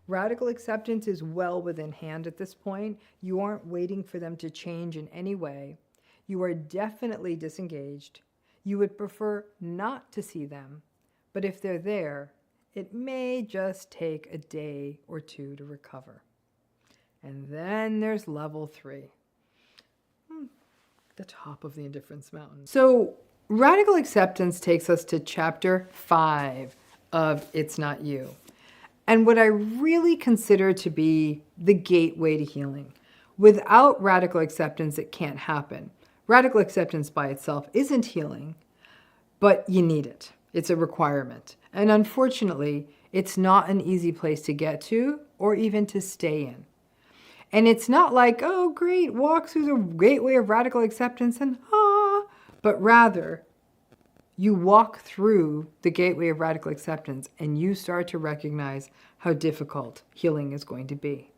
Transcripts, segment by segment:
Radical acceptance is well within hand at this point. You aren't waiting for them to change in any way. You are definitely disengaged. You would prefer not to see them, but if they're there, it may just take a day or two to recover. And then there's level 3, the top of the indifference mountain. So radical acceptance takes us to chapter 5 of It's Not You, and what I really consider to be the gateway to healing. Without radical acceptance, it can't happen. Radical acceptance by itself isn't healing, but you need it. It's a requirement. And unfortunately, it's not an easy place to get to or even to stay in. And it's not like, oh, great, walk through the gateway of radical acceptance and but rather, you walk through the gateway of radical acceptance and you start to recognize how difficult healing is going to be.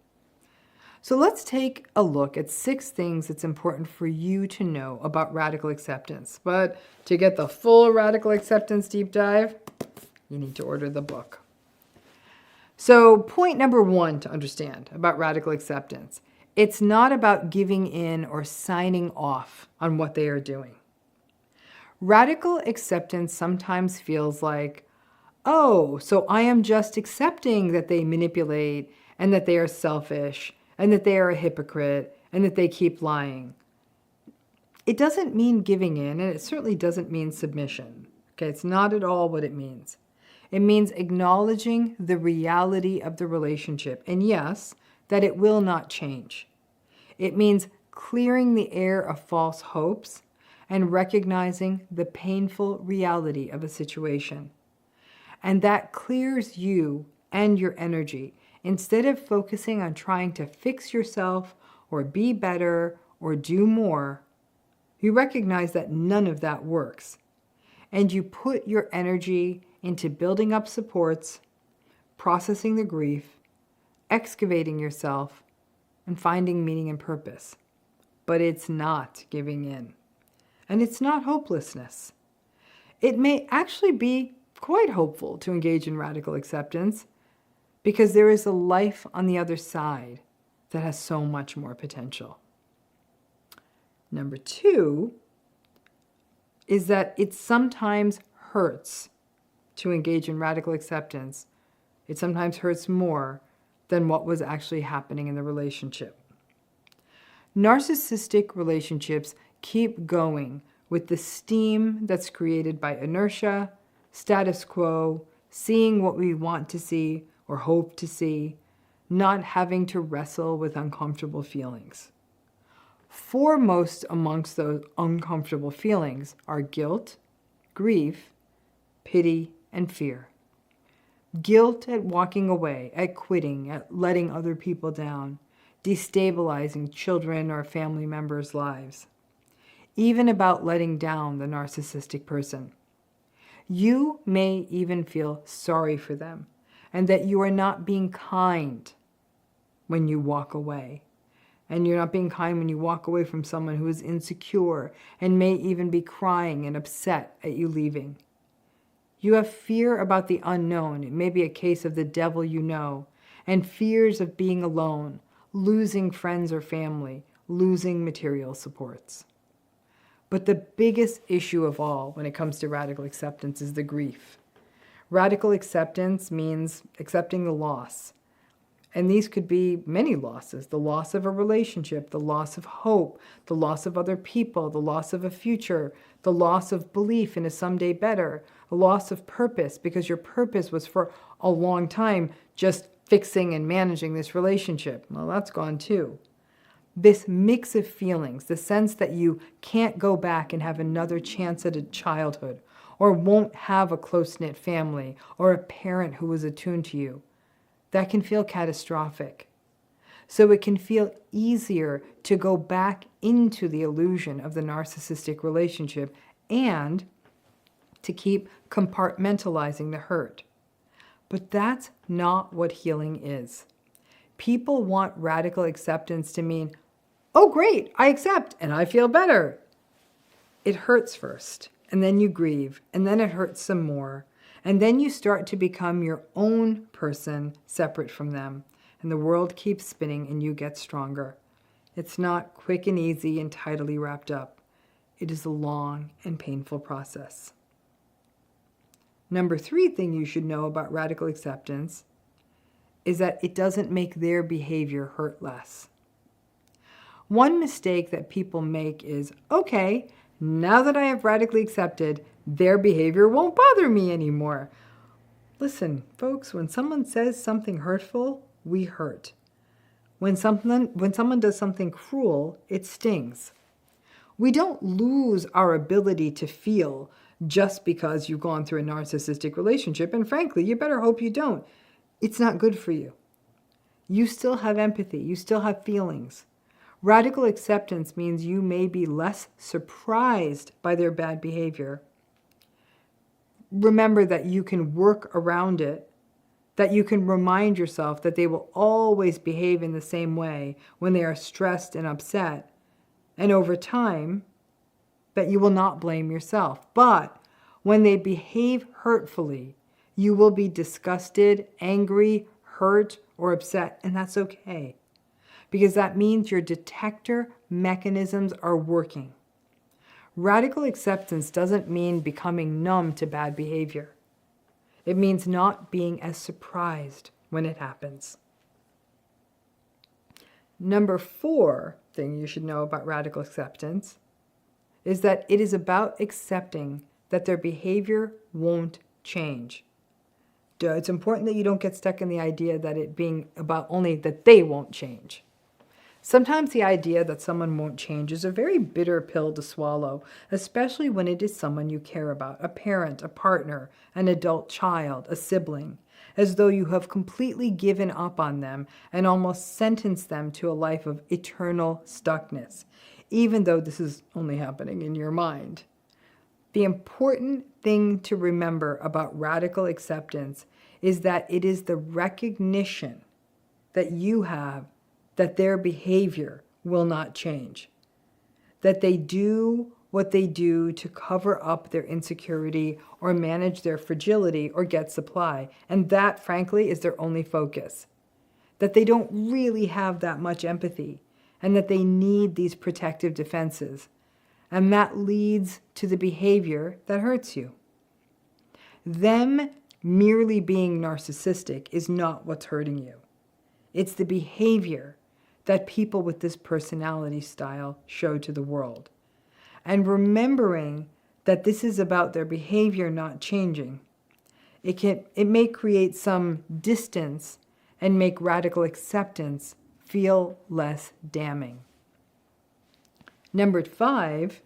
So let's take a look at 6 things that's important for you to know about radical acceptance. But to get the full radical acceptance deep dive, you need to order the book. So point number 1 to understand about radical acceptance, it's not about giving in or signing off on what they are doing. Radical acceptance sometimes feels like, oh, so I am just accepting that they manipulate and that they are selfish and that they are a hypocrite and that they keep lying. It doesn't mean giving in, and it certainly doesn't mean submission. Okay, it's not at all what it means. It means acknowledging the reality of the relationship, and yes, that it will not change. It means clearing the air of false hopes and recognizing the painful reality of a situation. And that clears you and your energy. Instead of focusing on trying to fix yourself or be better or do more, you recognize that none of that works. And you put your energy into building up supports, processing the grief, excavating yourself, and finding meaning and purpose. But it's not giving in. And it's not hopelessness. It may actually be quite hopeful to engage in radical acceptance because there is a life on the other side that has so much more potential. Number 2 is that it sometimes hurts to engage in radical acceptance. It sometimes hurts more than what was actually happening in the relationship. Narcissistic relationships keep going with the steam that's created by inertia, status quo, seeing what we want to see or hope to see, not having to wrestle with uncomfortable feelings. Foremost amongst those uncomfortable feelings are guilt, grief, pity, and fear. Guilt at walking away, at quitting, at letting other people down, destabilizing children or family members' lives. Even about letting down the narcissistic person. You may even feel sorry for them and that you are not being kind when you walk away. And you're not being kind when you walk away from someone who is insecure and may even be crying and upset at you leaving. You have fear about the unknown. It may be a case of the devil you know, and fears of being alone, losing friends or family, losing material supports. But the biggest issue of all when it comes to radical acceptance is the grief. Radical acceptance means accepting the loss. And these could be many losses: the loss of a relationship, the loss of hope, the loss of other people, the loss of a future, the loss of belief in a someday better, a loss of purpose because your purpose was for a long time just fixing and managing this relationship. Well, that's gone too. This mix of feelings, the sense that you can't go back and have another chance at a childhood, or won't have a close-knit family, or a parent who was attuned to you, that can feel catastrophic. So it can feel easier to go back into the illusion of the narcissistic relationship and to keep compartmentalizing the hurt. But that's not what healing is. People want radical acceptance to mean, oh great, I accept and I feel better. It hurts first, and then you grieve, and then it hurts some more. And then you start to become your own person separate from them. And the world keeps spinning and you get stronger. It's not quick and easy and tidily wrapped up. It is a long and painful process. Number 3 thing you should know about radical acceptance is that it doesn't make their behavior hurt less. One mistake that people make is, okay, now that I have radically accepted, their behavior won't bother me anymore. Listen, folks, when someone says something hurtful, we hurt. When someone does something cruel, it stings. We don't lose our ability to feel just because you've gone through a narcissistic relationship, and frankly, you better hope you don't. It's not good for you. You still have empathy. You still have feelings. Radical acceptance means you may be less surprised by their bad behavior. Remember that you can work around it, that you can remind yourself that they will always behave in the same way when they are stressed and upset, and over time, that you will not blame yourself. But when they behave hurtfully, you will be disgusted, angry, hurt, or upset, and that's okay. Because that means your detector mechanisms are working. Radical acceptance doesn't mean becoming numb to bad behavior. It means not being as surprised when it happens. Number 4 thing you should know about radical acceptance is that it is about accepting that their behavior won't change. It's important that you don't get stuck in the idea that it being about only that they won't change. Sometimes the idea that someone won't change is a very bitter pill to swallow, especially when it is someone you care about, a parent, a partner, an adult child, a sibling, as though you have completely given up on them and almost sentenced them to a life of eternal stuckness, even though this is only happening in your mind. The important thing to remember about radical acceptance is that it is the recognition that you have that their behavior will not change, that they do what they do to cover up their insecurity or manage their fragility or get supply, and that, frankly, is their only focus, that they don't really have that much empathy, and that they need these protective defenses, and that leads to the behavior that hurts you. Them merely being narcissistic is not what's hurting you. It's the behavior that people with this personality style show to the world. And remembering that this is about their behavior not changing, it may create some distance and make radical acceptance feel less damning. Number 5,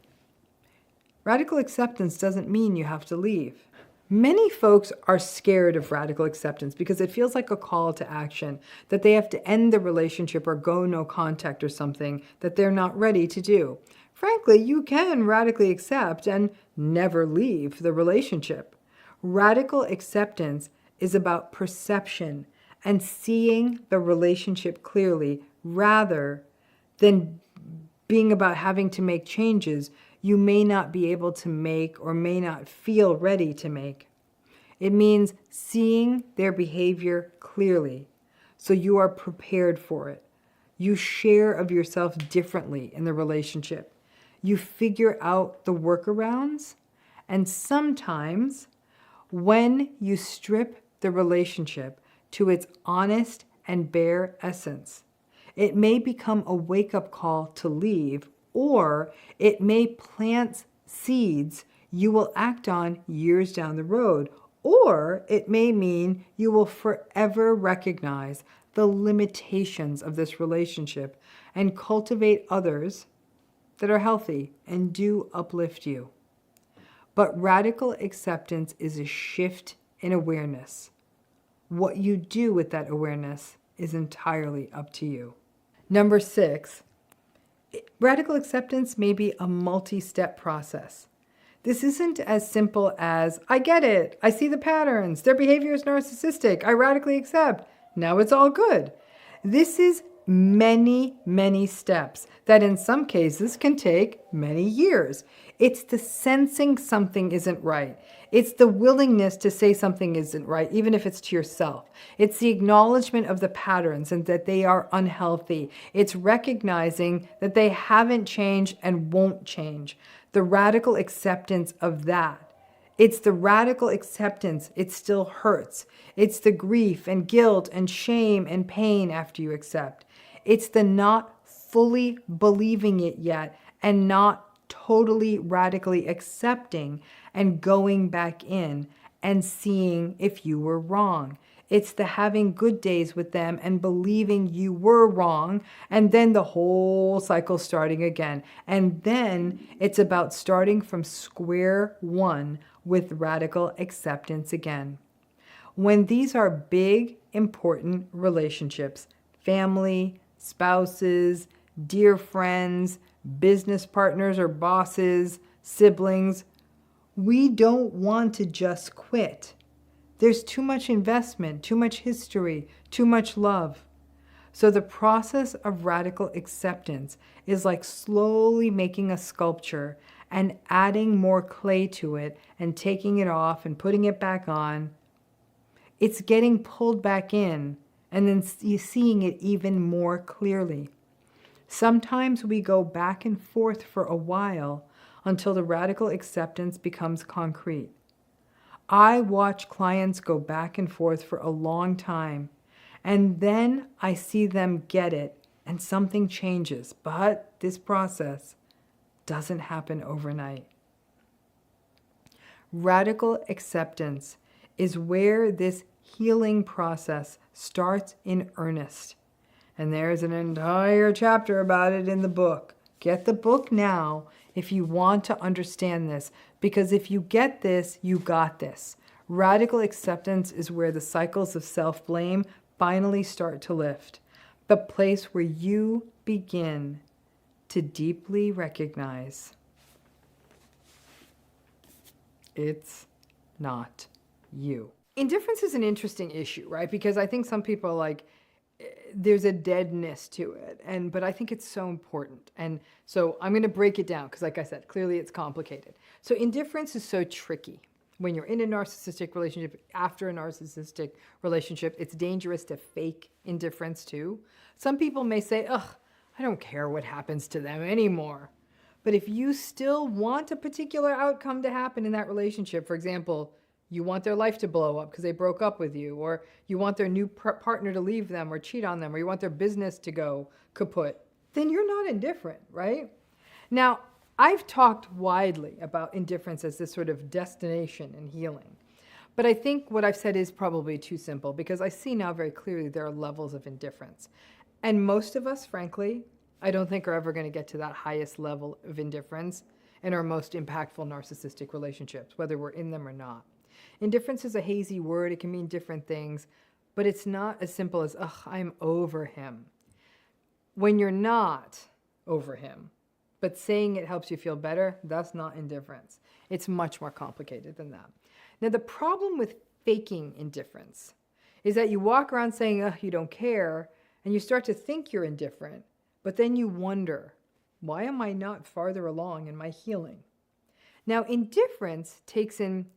radical acceptance doesn't mean you have to leave. Many folks are scared of radical acceptance because it feels like a call to action, that they have to end the relationship or go no contact or something that they're not ready to do. Frankly, you can radically accept and never leave the relationship. Radical acceptance is about perception and seeing the relationship clearly rather than being about having to make changes you may not be able to make or may not feel ready to make. It means seeing their behavior clearly so you are prepared for it. You share of yourself differently in the relationship. You figure out the workarounds, and sometimes when you strip the relationship to its honest and bare essence, it may become a wake-up call to leave, or it may plant seeds you will act on years down the road, or it may mean you will forever recognize the limitations of this relationship and cultivate others that are healthy and do uplift you. But radical acceptance is a shift in awareness. What you do with that awareness is entirely up to you. Number 6, radical acceptance may be a multi-step process. This isn't as simple as, I get it, I see the patterns, their behavior is narcissistic, I radically accept, now it's all good. This is many, many steps that in some cases can take many years. It's the sensing something isn't right. It's the willingness to say something isn't right, even if it's to yourself. It's the acknowledgement of the patterns and that they are unhealthy. It's recognizing that they haven't changed and won't change. The radical acceptance of that. It's the radical acceptance. It still hurts. It's the grief and guilt and shame and pain after you accept. It's the not fully believing it yet and not totally radically accepting and going back in and seeing if you were wrong. It's the having good days with them and believing you were wrong, and then the whole cycle starting again. And then it's about starting from square one with radical acceptance again. When these are big, important relationships, family, spouses, dear friends, business partners or bosses, siblings, we don't want to just quit. There's too much investment, too much history, too much love. So the process of radical acceptance is like slowly making a sculpture and adding more clay to it and taking it off and putting it back on. It's getting pulled back in and then seeing it even more clearly. Sometimes we go back and forth for a while until the radical acceptance becomes concrete. I watch clients go back and forth for a long time, and then I see them get it and something changes. But this process doesn't happen overnight. Radical acceptance is where this healing process starts in earnest. And there's an entire chapter about it in the book. Get the book now if you want to understand this, because if you get this, you got this. Radical acceptance is where the cycles of self-blame finally start to lift. The place where you begin to deeply recognize it's not you. Indifference is an interesting issue, right? Because I think some people are like, there's a deadness to it, but I think it's so important. And so I'm going to break it down because, like I said, clearly it's complicated. So indifference is so tricky. When you're in a narcissistic relationship, after a narcissistic relationship, it's dangerous to fake indifference too. Some people may say, ugh, I don't care what happens to them anymore. But if you still want a particular outcome to happen in that relationship, for example, you want their life to blow up because they broke up with you, or you want their new partner to leave them or cheat on them, or you want their business to go kaput, then you're not indifferent, right? Now, I've talked widely about indifference as this sort of destination in healing. But I think what I've said is probably too simple, because I see now very clearly there are levels of indifference. And most of us, frankly, I don't think are ever going to get to that highest level of indifference in our most impactful narcissistic relationships, whether we're in them or not. Indifference is a hazy word. It can mean different things, but it's not as simple as, ugh, I'm over him. When you're not over him, but saying it helps you feel better, that's not indifference. It's much more complicated than that. Now, the problem with faking indifference is that you walk around saying, ugh, you don't care, and you start to think you're indifferent, but then you wonder, why am I not farther along in my healing? Now, indifference takes in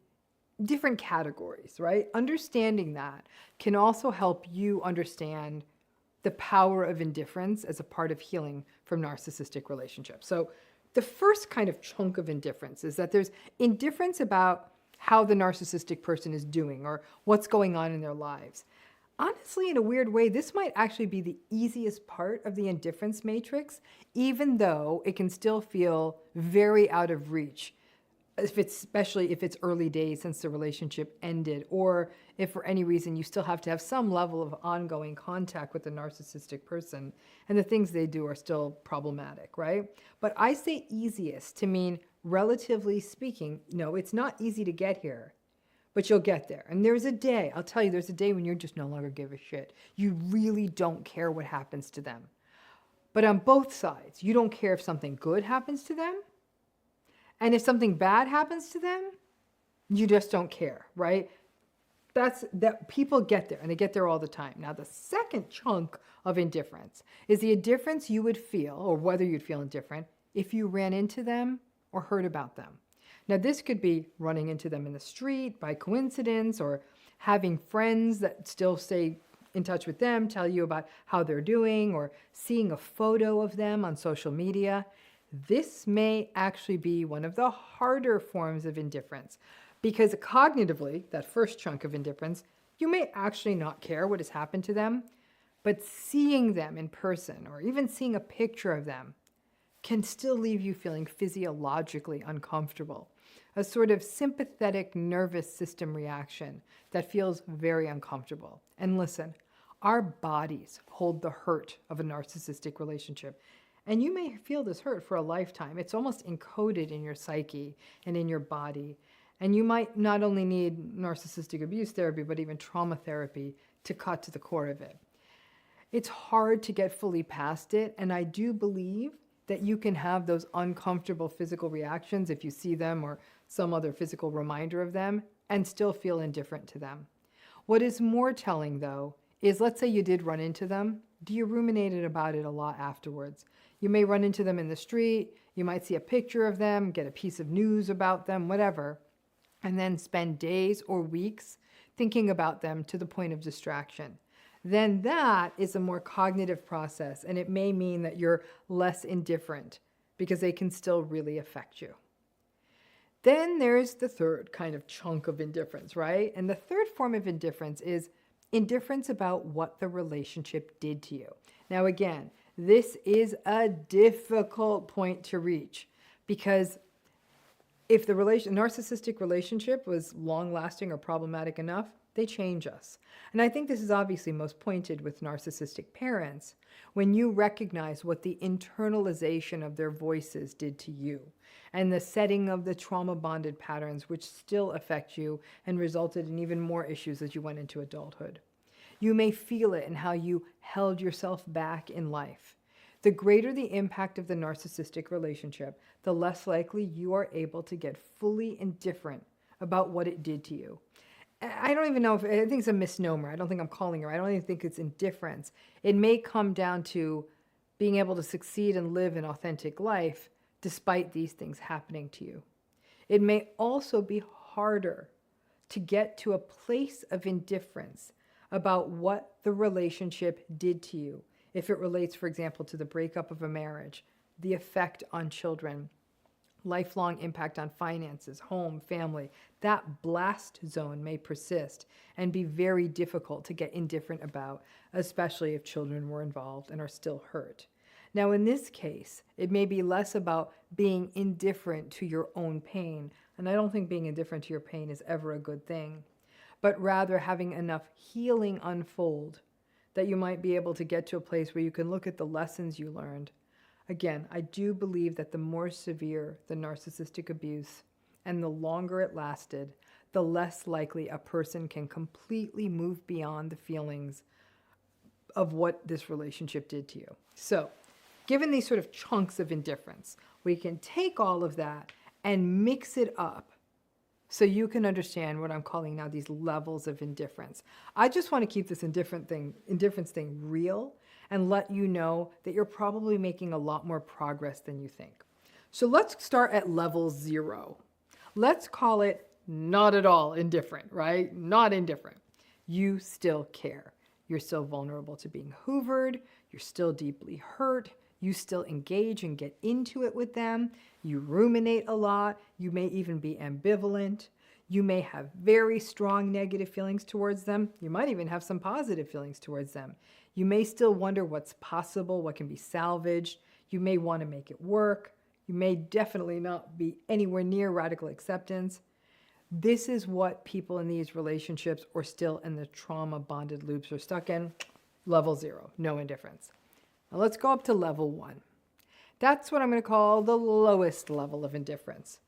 different categories, right? Understanding that can also help you understand the power of indifference as a part of healing from narcissistic relationships. So the first kind of chunk of indifference is that there's indifference about how the narcissistic person is doing or what's going on in their lives. Honestly, in a weird way, this might actually be the easiest part of the indifference matrix, even though it can still feel very out of reach, especially if it's early days since the relationship ended, or if for any reason you still have to have some level of ongoing contact with the narcissistic person and the things they do are still problematic, right? But I say easiest to mean, relatively speaking, no, it's not easy to get here, but you'll get there. And there's a day, I'll tell you, there's a day when you're just no longer give a shit. You really don't care what happens to them. But on both sides, you don't care if something good happens to them, and if something bad happens to them, you just don't care, right? That's that people get there and they get there all the time. Now, the second chunk of indifference is the indifference you would feel, or whether you'd feel indifferent, if you ran into them or heard about them. Now, this could be running into them in the street by coincidence, or having friends that still stay in touch with them tell you about how they're doing, or seeing a photo of them on social media. This may actually be one of the harder forms of indifference, because cognitively, that first chunk of indifference, you may actually not care what has happened to them, but seeing them in person or even seeing a picture of them can still leave you feeling physiologically uncomfortable, a sort of sympathetic nervous system reaction that feels very uncomfortable. And listen, our bodies hold the hurt of a narcissistic relationship. And you may feel this hurt for a lifetime. It's almost encoded in your psyche and in your body. And you might not only need narcissistic abuse therapy, but even trauma therapy to cut to the core of it. It's hard to get fully past it, and I do believe that you can have those uncomfortable physical reactions if you see them or some other physical reminder of them and still feel indifferent to them. What is more telling, though, is let's say you did run into them. Do you ruminate about it a lot afterwards? You may run into them in the street, you might see a picture of them, get a piece of news about them, whatever, and then spend days or weeks thinking about them to the point of distraction. Then that is a more cognitive process, and it may mean that you're less indifferent because they can still really affect you. Then there's the third kind of chunk of indifference, right? And the third form of indifference is indifference about what the relationship did to you. Now, again, this is a difficult point to reach, because if the narcissistic relationship was long-lasting or problematic enough, they change us. And I think this is obviously most pointed with narcissistic parents, when you recognize what the internalization of their voices did to you, and the setting of the trauma-bonded patterns which still affect you and resulted in even more issues as you went into adulthood. You may feel it in how you held yourself back in life. The greater the impact of the narcissistic relationship, the less likely you are able to get fully indifferent about what it did to you. I don't even know if, I think it's a misnomer. I don't think I'm calling her. I don't even think it's indifference. It may come down to being able to succeed and live an authentic life despite these things happening to you. It may also be harder to get to a place of indifference about what the relationship did to you, if it relates, for example, to the breakup of a marriage, the effect on children, lifelong impact on finances, home, family. That blast zone may persist and be very difficult to get indifferent about, especially if children were involved and are still hurt. Now, in this case, it may be less about being indifferent to your own pain, and I don't think being indifferent to your pain is ever a good thing, but rather having enough healing unfold that you might be able to get to a place where you can look at the lessons you learned. Again, I do believe that the more severe the narcissistic abuse and the longer it lasted, the less likely a person can completely move beyond the feelings of what this relationship did to you. So, given these sort of chunks of indifference, we can take all of that and mix it up so you can understand what I'm calling now these levels of indifference. I just want to keep this indifference thing real and let you know that you're probably making a lot more progress than you think. So let's start at level 0. Let's call it not at all indifferent, right? Not indifferent. You still care. You're still vulnerable to being hoovered. You're still deeply hurt. You still engage and get into it with them. You ruminate a lot. You may even be ambivalent. You may have very strong negative feelings towards them. You might even have some positive feelings towards them. You may still wonder what's possible, what can be salvaged. You may want to make it work. You may definitely not be anywhere near radical acceptance. This is what people in these relationships or still in the trauma-bonded loops are stuck in. Level 0, no indifference. Now let's go up to level 1. That's what I'm going to call the lowest level of indifference.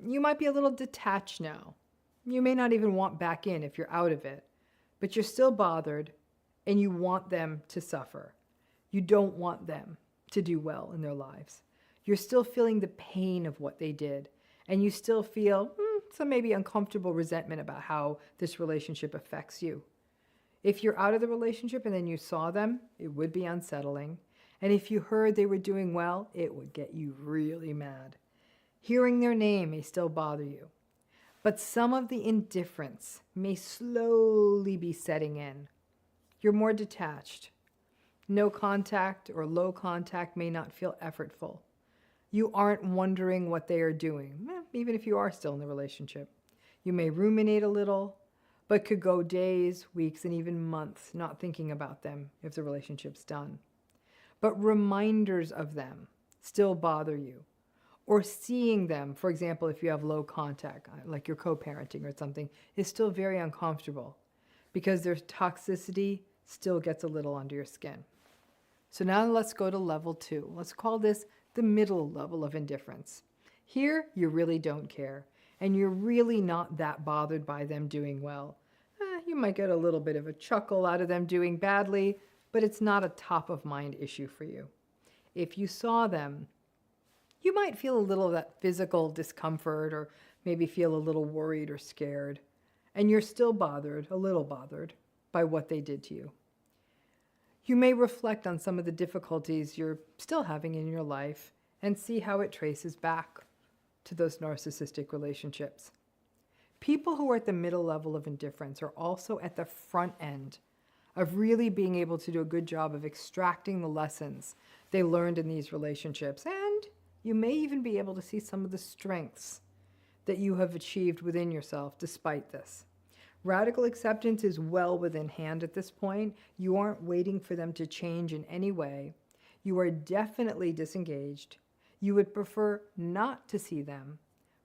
You might be a little detached now. You may not even want back in if you're out of it, but you're still bothered and you want them to suffer. You don't want them to do well in their lives. You're still feeling the pain of what they did, and you still feel some maybe uncomfortable resentment about how this relationship affects you. If you're out of the relationship and then you saw them, it would be unsettling. And if you heard they were doing well, it would get you really mad. Hearing their name may still bother you. But some of the indifference may slowly be setting in. You're more detached. No contact or low contact may not feel effortful. You aren't wondering what they are doing, even if you are still in the relationship. You may ruminate a little, but could go days, weeks, and even months not thinking about them if the relationship's done. But reminders of them still bother you. Or seeing them, for example, if you have low contact, like you're co-parenting or something, is still very uncomfortable because their toxicity still gets a little under your skin. So now let's go to level 2. Let's call this the middle level of indifference. Here, you really don't care, and you're really not that bothered by them doing well. You might get a little bit of a chuckle out of them doing badly, but it's not a top-of-mind issue for you. If you saw them, you might feel a little of that physical discomfort or maybe feel a little worried or scared, and you're still bothered, a little bothered, by what they did to you. You may reflect on some of the difficulties you're still having in your life and see how it traces back to those narcissistic relationships. People who are at the middle level of indifference are also at the front end of really being able to do a good job of extracting the lessons they learned in these relationships, and you may even be able to see some of the strengths that you have achieved within yourself despite this. Radical acceptance is well within hand at this point. You aren't waiting for them to change in any way. You are definitely disengaged. You would prefer not to see them,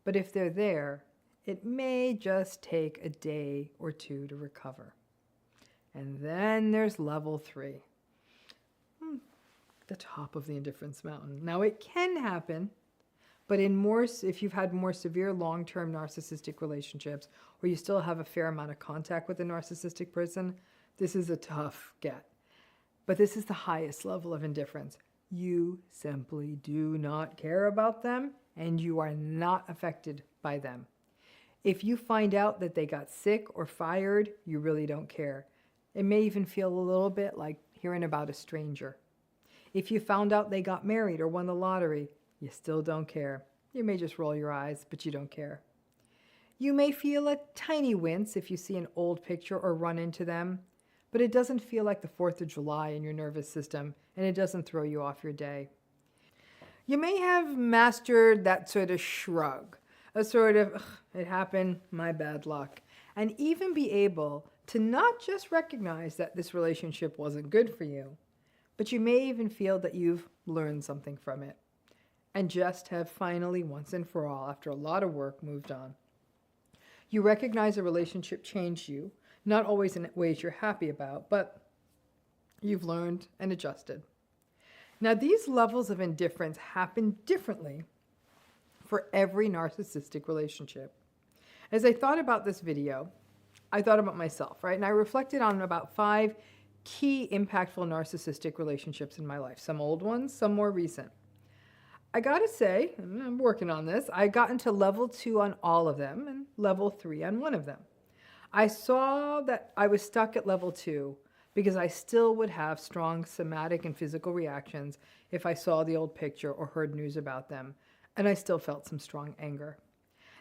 but if they're there, it may just take a day or two to recover. And then there's level 3, the top of the indifference mountain. Now it can happen, but if you've had more severe long-term narcissistic relationships, or you still have a fair amount of contact with a narcissistic person, this is a tough get. But this is the highest level of indifference. You simply do not care about them, and you are not affected by them. If you find out that they got sick or fired, you really don't care. It may even feel a little bit like hearing about a stranger. If you found out they got married or won the lottery, you still don't care. You may just roll your eyes, but you don't care. You may feel a tiny wince if you see an old picture or run into them, but it doesn't feel like the 4th of July in your nervous system, and it doesn't throw you off your day. You may have mastered that sort of shrug, a sort of, it happened, my bad luck, and even be able to not just recognize that this relationship wasn't good for you, but you may even feel that you've learned something from it, and just have finally, once and for all, after a lot of work, moved on. You recognize a relationship changed you, not always in ways you're happy about, but you've learned and adjusted. Now, these levels of indifference happen differently for every narcissistic relationship. As I thought about this video, I thought about myself, right? And I reflected on about 5 key impactful narcissistic relationships in my life. Some old ones, some more recent. I gotta say, and I'm working on this, I got into level 2 on all of them and level 3 on one of them. I saw that I was stuck at level 2 because I still would have strong somatic and physical reactions if I saw the old picture or heard news about them, and I still felt some strong anger.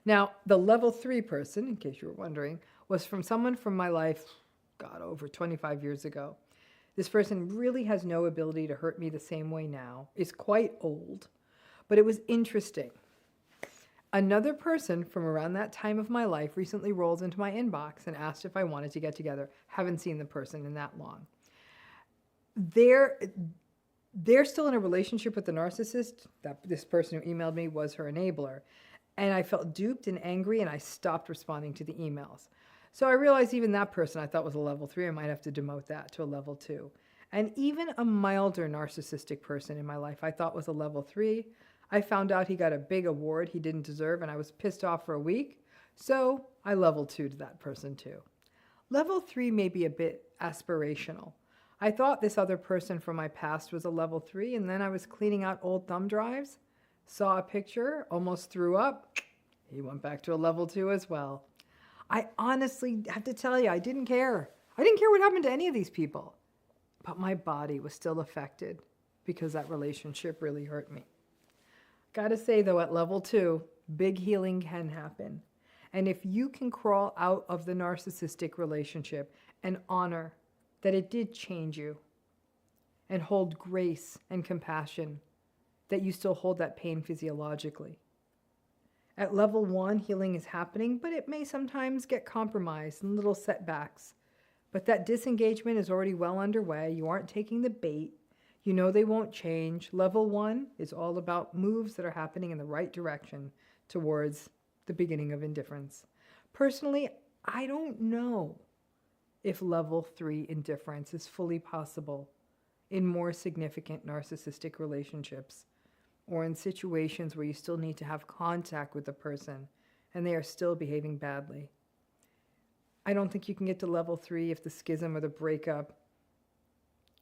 Now, the level 3 person, in case you were wondering, was from someone from my life, over 25 years ago. This person really has no ability to hurt me the same way now, is quite old, but it was interesting. Another person from around that time of my life recently rolled into my inbox and asked if I wanted to get together. Haven't seen the person in that long. They're still in a relationship with the narcissist. This person who emailed me was her enabler. And I felt duped and angry, and I stopped responding to the emails. So I realized even that person I thought was a level 3, I might have to demote that to a level 2. And even a milder narcissistic person in my life I thought was a level 3. I found out he got a big award he didn't deserve, and I was pissed off for a week. So I level 2 to that person too. Level 3 may be a bit aspirational. I thought this other person from my past was a level 3, and then I was cleaning out old thumb drives, saw a picture, almost threw up, He went back to a level 2 as well. I honestly have to tell you, I didn't care. I didn't care what happened to any of these people. But my body was still affected because that relationship really hurt me. Gotta say though, at level 2, big healing can happen. And if you can crawl out of the narcissistic relationship and honor that it did change you, and hold grace and compassion that you still hold that pain physiologically. At level 1, healing is happening, but it may sometimes get compromised and little setbacks. But that disengagement is already well underway. You aren't taking the bait. You know they won't change. Level 1 is all about moves that are happening in the right direction towards the beginning of indifference. Personally, I don't know if level 3 indifference is fully possible in more significant narcissistic relationships, or in situations where you still need to have contact with the person and they are still behaving badly. I don't think you can get to level 3 if the schism or the breakup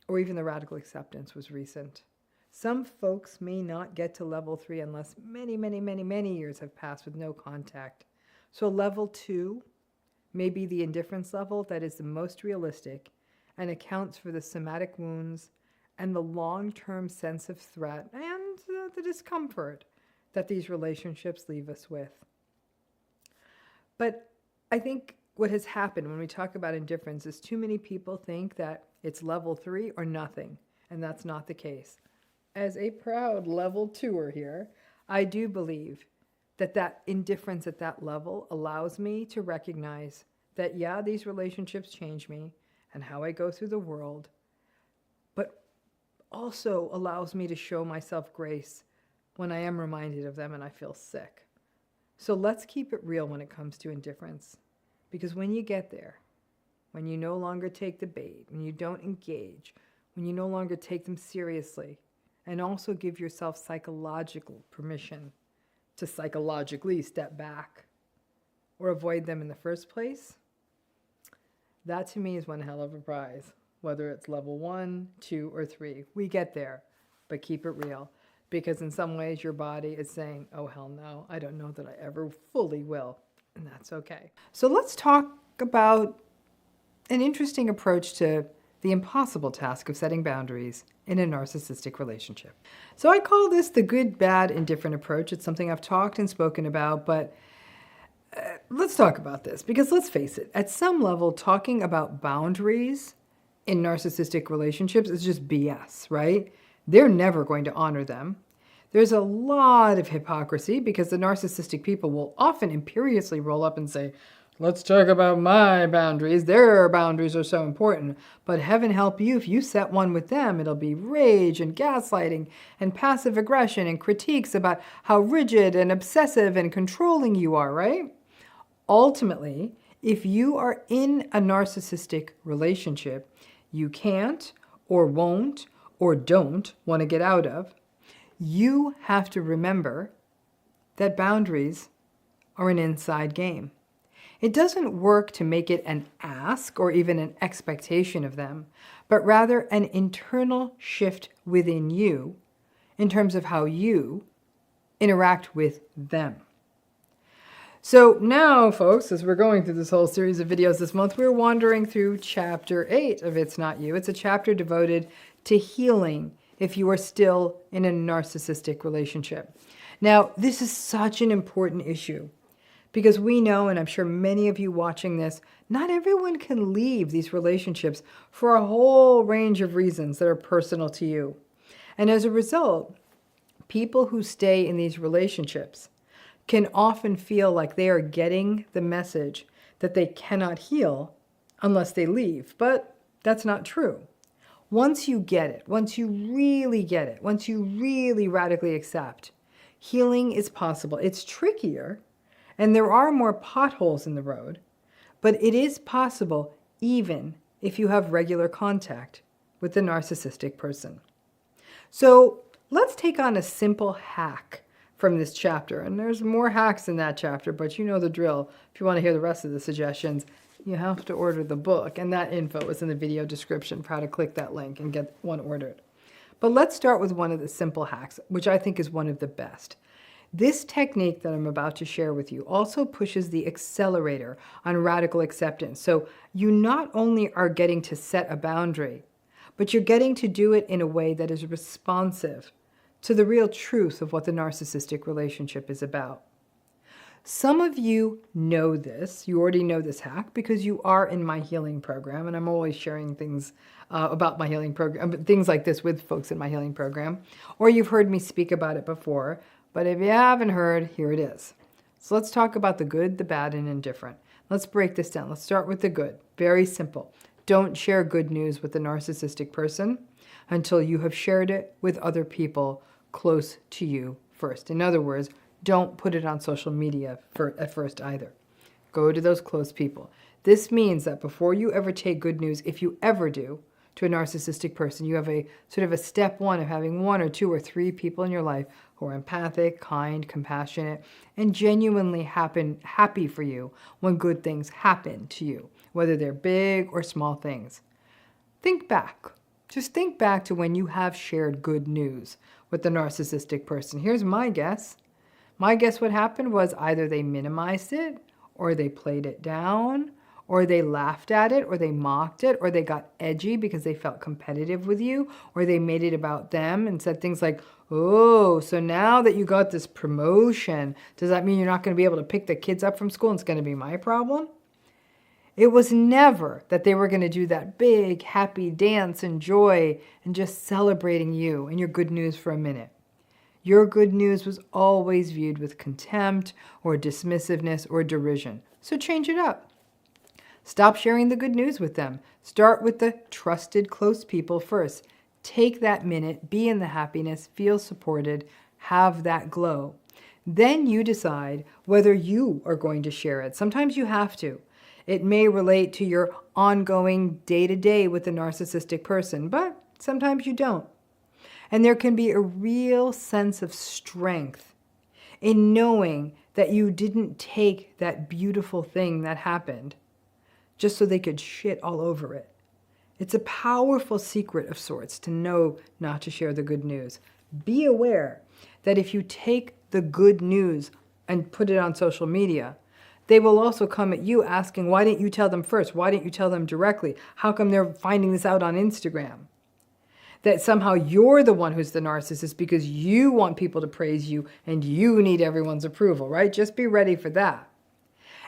or even the radical acceptance was recent. Some folks may not get to level 3 unless many years have passed with no contact. So level 2 may be the indifference level that is the most realistic and accounts for the somatic wounds and the long-term sense of threat and the discomfort that these relationships leave us with. But I think what has happened when we talk about indifference is too many people think that it's level 3 or nothing, and that's not the case. As a proud level 2er here, I do believe that indifference at that level allows me to recognize that, yeah, these relationships change me and how I go through the world, but also allows me to show myself grace when I am reminded of them and I feel sick. So let's keep it real when it comes to indifference, because when you get there, when you no longer take the bait, when you don't engage, when you no longer take them seriously, and also give yourself psychological permission to psychologically step back or avoid them in the first place, that to me is one hell of a prize. Whether it's level 1, 2, or 3, we get there, but keep it real. Because in some ways your body is saying, oh hell no, I don't know that I ever fully will, and that's okay. So let's talk about an interesting approach to the impossible task of setting boundaries in a narcissistic relationship. So I call this the good, bad, indifferent approach. It's something I've talked and spoken about, but let's talk about this, because let's face it, at some level, talking about boundaries in narcissistic relationships is just BS, right? They're never going to honor them. There's a lot of hypocrisy because the narcissistic people will often imperiously roll up and say, let's talk about my boundaries. Their boundaries are so important. But heaven help you, if you set one with them, it'll be rage and gaslighting and passive aggression and critiques about how rigid and obsessive and controlling you are, right? Ultimately, if you are in a narcissistic relationship you can't or won't or don't want to get out of, you have to remember that boundaries are an inside game. It doesn't work to make it an ask or even an expectation of them, but rather an internal shift within you in terms of how you interact with them. So now, folks, as we're going through this whole series of videos this month, we're wandering through Chapter 8 of It's Not You. It's a chapter devoted to healing if you are still in a narcissistic relationship. Now, this is such an important issue because we know, and I'm sure many of you watching this, not everyone can leave these relationships for a whole range of reasons that are personal to you. And as a result, people who stay in these relationships can often feel like they are getting the message that they cannot heal unless they leave. But that's not true. Once you get it, once you really get it, once you really radically accept, healing is possible. It's trickier, and there are more potholes in the road, but it is possible even if you have regular contact with the narcissistic person. So let's take on a simple hack from this chapter. And there's more hacks in that chapter, but you know the drill. If you want to hear the rest of the suggestions, you have to order the book. And that info is in the video description for how to click that link and get one ordered. But let's start with one of the simple hacks, which I think is one of the best. This technique that I'm about to share with you also pushes the accelerator on radical acceptance. So you not only are getting to set a boundary, but you're getting to do it in a way that is responsive to the real truth of what the narcissistic relationship is about. Some of you know this. You already know this hack because you are in my healing program, and I'm always sharing things about my healing program, things like this with folks in my healing program, or you've heard me speak about it before. But if you haven't heard, here it is. So let's talk about the good, the bad, and indifferent. Let's break this down. Let's start with the good. Very simple. Don't share good news with the narcissistic person until you have shared it with other people close to you first. In other words, don't put it on social media at first either. Go to those close people. This means that before you ever take good news, if you ever do, to a narcissistic person, you have a sort of a step one of having 1 or 2 or 3 people in your life who are empathic, kind, compassionate, and genuinely happy for you when good things happen to you, whether they're big or small things. Think back. Just think back to when you have shared good news with the narcissistic person. Here's my guess. My guess what happened was either they minimized it, or they played it down, or they laughed at it, or they mocked it, or they got edgy because they felt competitive with you, or they made it about them and said things like, oh, so now that you got this promotion, does that mean you're not going to be able to pick the kids up from school and it's going to be my problem? It was never that they were going to do that big, happy dance and joy and just celebrating you and your good news for a minute. Your good news was always viewed with contempt or dismissiveness or derision. So change it up. Stop sharing the good news with them. Start with the trusted, close people first. Take that minute, be in the happiness, feel supported, have that glow. Then you decide whether you are going to share it. Sometimes you have to. It may relate to your ongoing day-to-day with the narcissistic person, but sometimes you don't. And there can be a real sense of strength in knowing that you didn't take that beautiful thing that happened just so they could shit all over it. It's a powerful secret of sorts to know not to share the good news. Be aware that if you take the good news and put it on social media, they will also come at you asking, why didn't you tell them first? Why didn't you tell them directly? How come they're finding this out on Instagram? That somehow you're the one who's the narcissist because you want people to praise you and you need everyone's approval, right? Just be ready for that.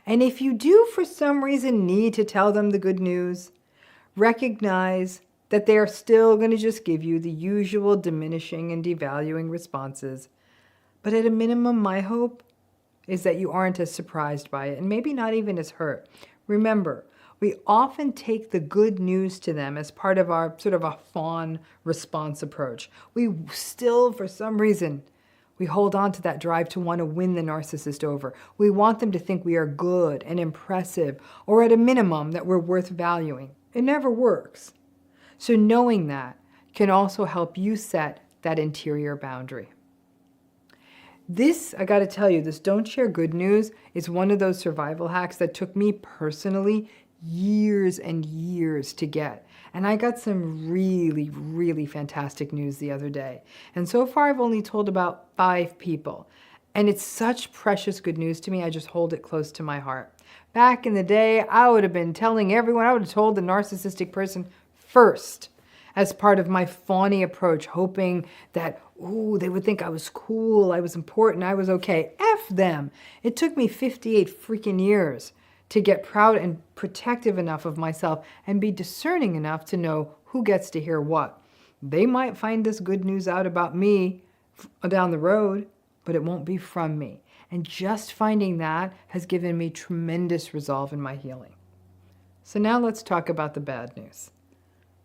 And if you do for some reason need to tell them the good news, recognize that they are still going to just give you the usual diminishing and devaluing responses. But at a minimum, my hope is that you aren't as surprised by it and maybe not even as hurt. Remember, we often take the good news to them as part of our sort of a fawn response approach. We still, for some reason, we hold on to that drive to want to win the narcissist over. We want them to think we are good and impressive, or at a minimum that we're worth valuing. It never works. So knowing that can also help you set that interior boundary. This, I got to tell you, this don't share good news is one of those survival hacks that took me personally years and years to get. And I got some really, really fantastic news the other day. And so far I've only told about 5 people. And it's such precious good news to me, I just hold it close to my heart. Back in the day, I would have been telling everyone, I would have told the narcissistic person first as part of my fawny approach, hoping that, ooh, they would think I was cool, I was important, I was okay. F them. It took me 58 freaking years to get proud and protective enough of myself and be discerning enough to know who gets to hear what. They might find this good news out about me down the road, but it won't be from me. And just finding that has given me tremendous resolve in my healing. So now let's talk about the bad news.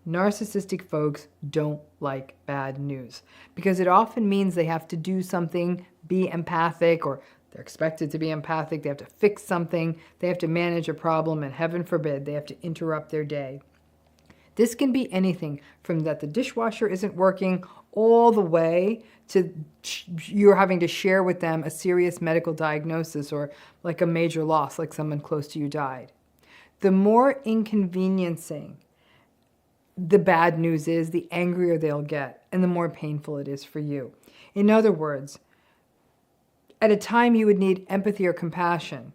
Narcissistic folks don't like bad news because it often means they have to do something, be empathic, or they're expected to be empathic, they have to fix something, they have to manage a problem, and heaven forbid, they have to interrupt their day. This can be anything from that the dishwasher isn't working all the way to you're having to share with them a serious medical diagnosis or like a major loss, like someone close to you died. The more inconveniencing the bad news is, the angrier they'll get and the more painful it is for you. In other words, at a time you would need empathy or compassion,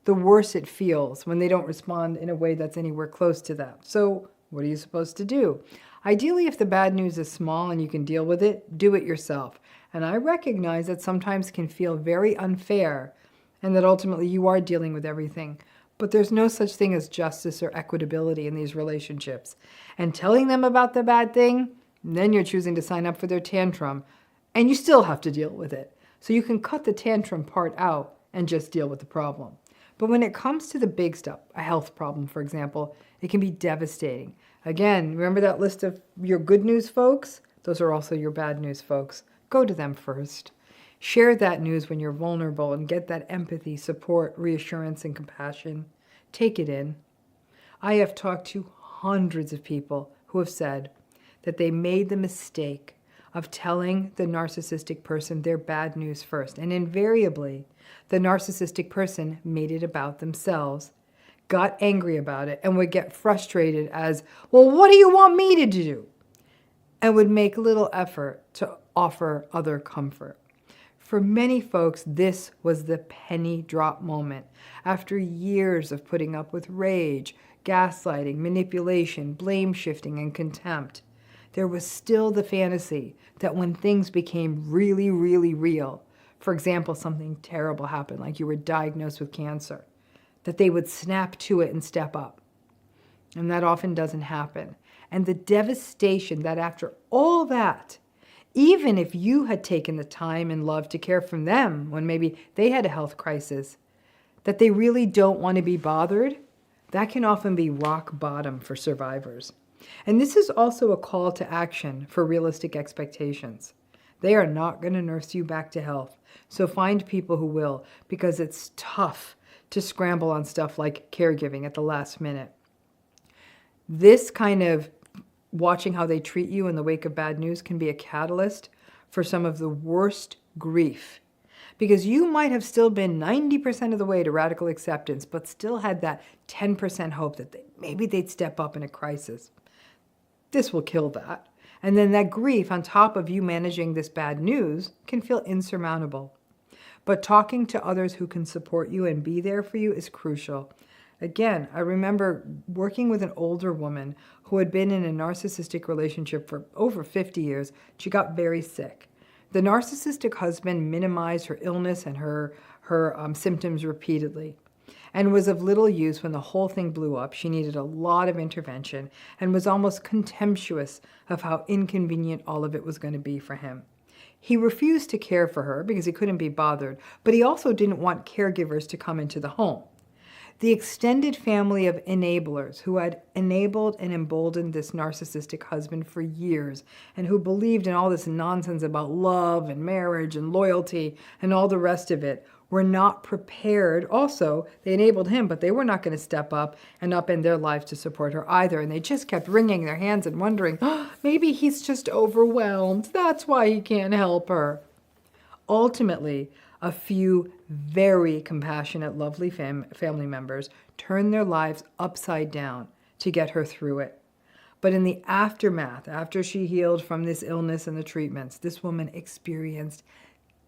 the worse it feels when they don't respond in a way that's anywhere close to that. So what are you supposed to do? Ideally, if the bad news is small and you can deal with it, do it yourself. And I recognize that sometimes can feel very unfair and that ultimately you are dealing with everything. But there's no such thing as justice or equitability in these relationships. And telling them about the bad thing, then you're choosing to sign up for their tantrum, and you still have to deal with it. So you can cut the tantrum part out and just deal with the problem. But when it comes to the big stuff, a health problem, for example, it can be devastating. Again, remember that list of your good news folks? Those are also your bad news folks. Go to them first. Share that news when you're vulnerable and get that empathy, support, reassurance, and compassion. Take it in. I have talked to hundreds of people who have said that they made the mistake of telling the narcissistic person their bad news first. And invariably, the narcissistic person made it about themselves, got angry about it, and would get frustrated as, well, what do you want me to do? And would make little effort to offer other comfort. For many folks, this was the penny drop moment. After years of putting up with rage, gaslighting, manipulation, blame shifting, and contempt, there was still the fantasy that when things became really, really real, for example, something terrible happened, like you were diagnosed with cancer, that they would snap to it and step up. And that often doesn't happen. And the devastation that after all that, even if you had taken the time and love to care for them when maybe they had a health crisis, that they really don't want to be bothered, that can often be rock bottom for survivors. And this is also a call to action for realistic expectations. They are not going to nurse you back to health. So find people who will, because it's tough to scramble on stuff like caregiving at the last minute. This kind of watching how they treat you in the wake of bad news can be a catalyst for some of the worst grief. Because you might have still been 90% of the way to radical acceptance, but still had that 10% hope that maybe they'd step up in a crisis. This will kill that. And then that grief on top of you managing this bad news can feel insurmountable. But talking to others who can support you and be there for you is crucial. Again, I remember working with an older woman who had been in a narcissistic relationship for over 50 years. She got very sick. The narcissistic husband minimized her illness and her symptoms repeatedly, and was of little use when the whole thing blew up. She needed a lot of intervention and was almost contemptuous of how inconvenient all of it was going to be for him. He refused to care for her because he couldn't be bothered, but he also didn't want caregivers to come into the home. The extended family of enablers who had enabled and emboldened this narcissistic husband for years and who believed in all this nonsense about love and marriage and loyalty and all the rest of it were not prepared. Also, they enabled him, but they were not going to step up and upend their lives to support her either. And they just kept wringing their hands and wondering, oh, maybe he's just overwhelmed. That's why he can't help her. Ultimately, a few very compassionate, lovely family members turned their lives upside down to get her through it. But in the aftermath, after she healed from this illness and the treatments, this woman experienced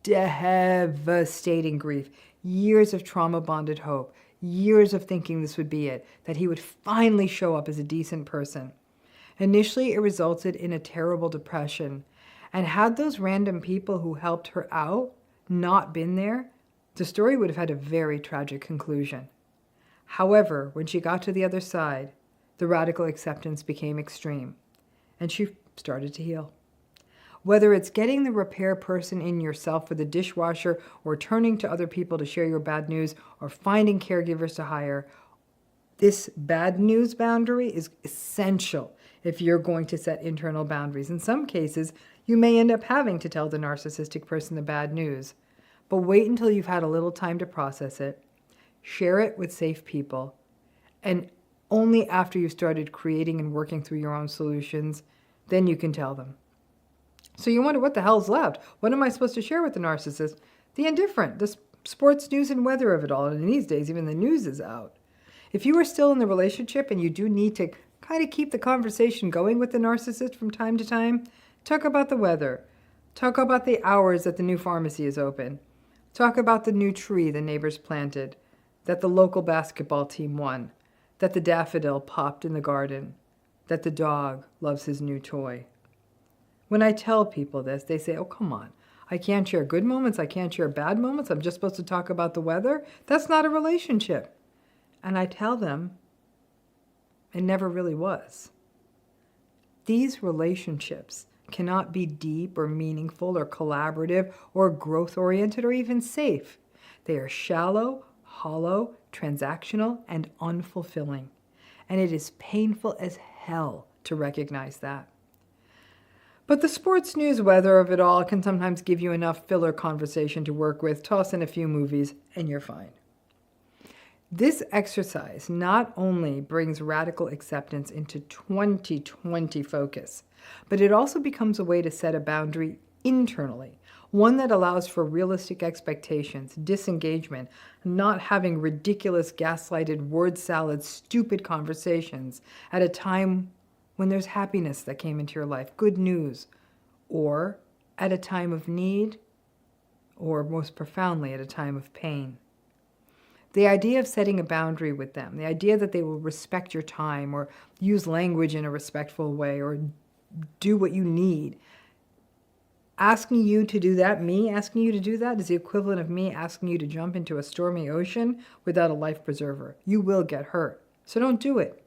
devastating grief, years of trauma-bonded hope, years of thinking this would be it, that he would finally show up as a decent person. Initially, it resulted in a terrible depression. And had those random people who helped her out not been there, the story would have had a very tragic conclusion. However, when she got to the other side, the radical acceptance became extreme, and she started to heal. Whether it's getting the repair person in yourself for the dishwasher, or turning to other people to share your bad news, or finding caregivers to hire, this bad news boundary is essential if you're going to set internal boundaries. In some cases, you may end up having to tell the narcissistic person the bad news, but wait until you've had a little time to process it, share it with safe people, and only after you've started creating and working through your own solutions, then you can tell them. So you wonder, what the hell's left? What am I supposed to share with the narcissist? The indifferent, the sports news and weather of it all. And these days, even the news is out. If you are still in the relationship and you do need to kind of keep the conversation going with the narcissist from time to time, talk about the weather. Talk about the hours that the new pharmacy is open. Talk about the new tree the neighbors planted, that the local basketball team won, that the daffodil popped in the garden, that the dog loves his new toy. When I tell people this, they say, oh, come on. I can't share good moments. I can't share bad moments. I'm just supposed to talk about the weather. That's not a relationship. And I tell them it never really was. These relationships cannot be deep or meaningful or collaborative or growth-oriented or even safe. They are shallow, hollow, transactional, and unfulfilling. And it is painful as hell to recognize that. But the sports news weather of it all can sometimes give you enough filler conversation to work with. Toss in a few movies and you're fine. This exercise not only brings radical acceptance into 2020 focus, but it also becomes a way to set a boundary internally, one that allows for realistic expectations, disengagement, not having ridiculous, gaslighted, word salad, stupid conversations at a time when there's happiness that came into your life, good news, or at a time of need, or most profoundly at a time of pain. The idea of setting a boundary with them, the idea that they will respect your time or use language in a respectful way or do what you need. Asking you to do that, me asking you to do that, is the equivalent of me asking you to jump into a stormy ocean without a life preserver. You will get hurt, so don't do it.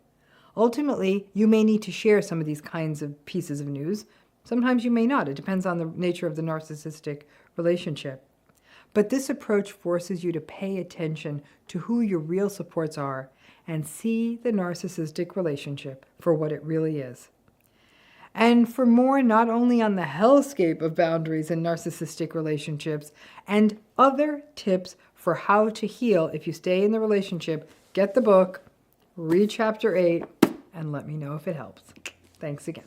Ultimately, you may need to share some of these kinds of pieces of news. Sometimes you may not. It depends on the nature of the narcissistic relationship. But this approach forces you to pay attention to who your real supports are and see the narcissistic relationship for what it really is. And for more, not only on the hellscape of boundaries and narcissistic relationships and other tips for how to heal if you stay in the relationship, get the book, read chapter 8, and let me know if it helps. Thanks again.